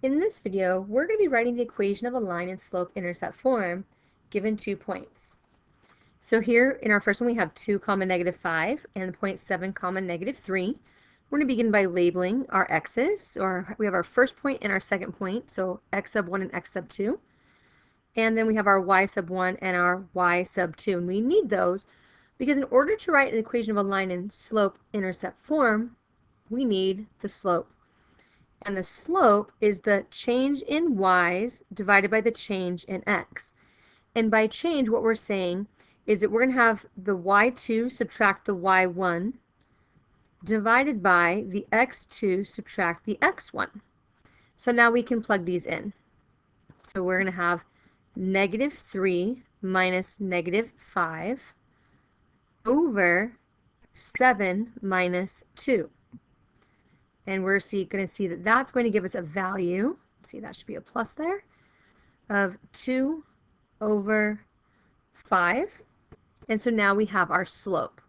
In this video, we're going to be writing the equation of a line in slope-intercept form given 2 points. So here in our first one we have 2 comma -5 and 0.7 comma -3. We're going to begin by labeling our x's, or we have our first point and our second point, so x sub 1 and x sub 2. And then we have our y sub 1 and our y sub 2. And we need those because in order to write an equation of a line in slope-intercept form, we need the slope. And the slope is the change in y's divided by the change in x. And by change, what we're saying is that we're going to have the y2 subtract the y1 divided by the x2 subtract the x1. So now we can plug these in. So we're going to have -3 minus -5 over 7 minus 2. And we're going to see that that's going to give us a value, see that should be a plus there, of 2 over 5. And so now we have our slope.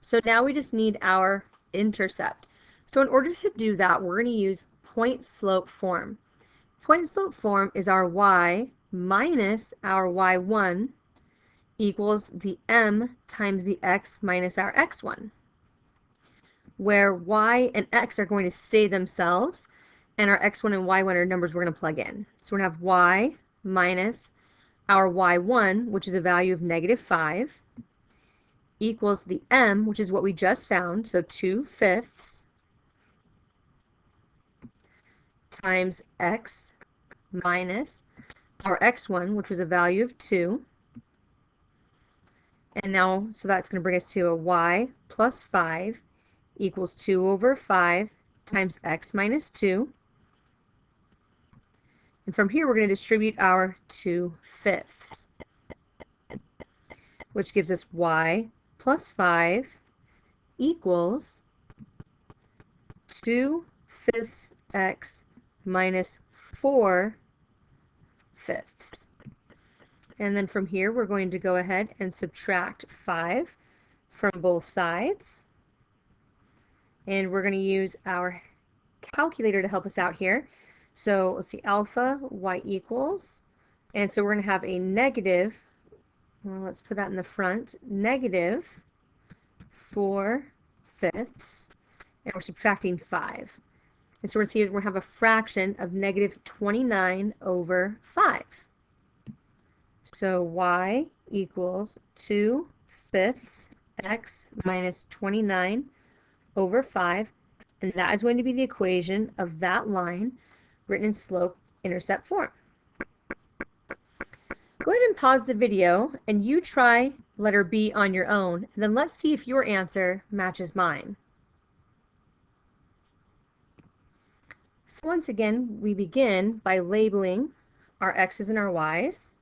So now we just need our intercept. So in order to do that, we're going to use point slope form. Point slope form is our y minus our y1 equals the m times the x minus our x1, where y and x are going to stay themselves, and our x1 and y1 are numbers we're going to plug in. So we're going to have y minus our y1, which is a value of -5, equals the m, which is what we just found, so 2/5 times x minus our x1, which was a value of 2. And now, so that's going to bring us to a y plus 5 equals 2 over 5 times x minus 2. And from here, we're going to distribute our 2/5, which gives us y plus 5 equals 2/5 x minus 4/5. And then from here, we're going to go ahead and subtract 5 from both sides. And we're going to use our calculator to help us out here. So let's see, alpha, y equals, and so we're going to have a negative, well, let's put that in the front, -4/5, and we're subtracting 5. And so we're going to see we're going to have a fraction of -29 over 5. So y equals 2/5 x minus 29 over 5, and that is going to be the equation of that line written in slope-intercept form. Go ahead and pause the video and you try letter B on your own, and then let's see if your answer matches mine. So once again, we begin by labeling our x's and our y's,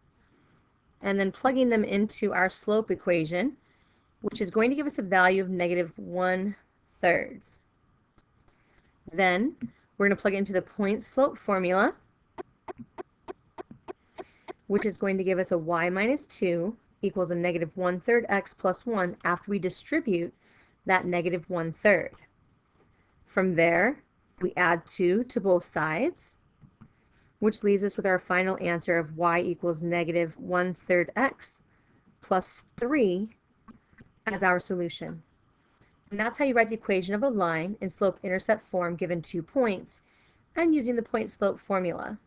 and then plugging them into our slope equation, which is going to give us a value of -1/3. Then we're going to plug it into the point slope formula, which is going to give us a y minus 2 equals a -1/3 x plus 1 after we distribute that -1/3. From there, we add 2 to both sides, which leaves us with our final answer of y equals -1/3 x plus 3 as our solution. And that's how you write the equation of a line in slope-intercept form given 2 points and using the point slope formula.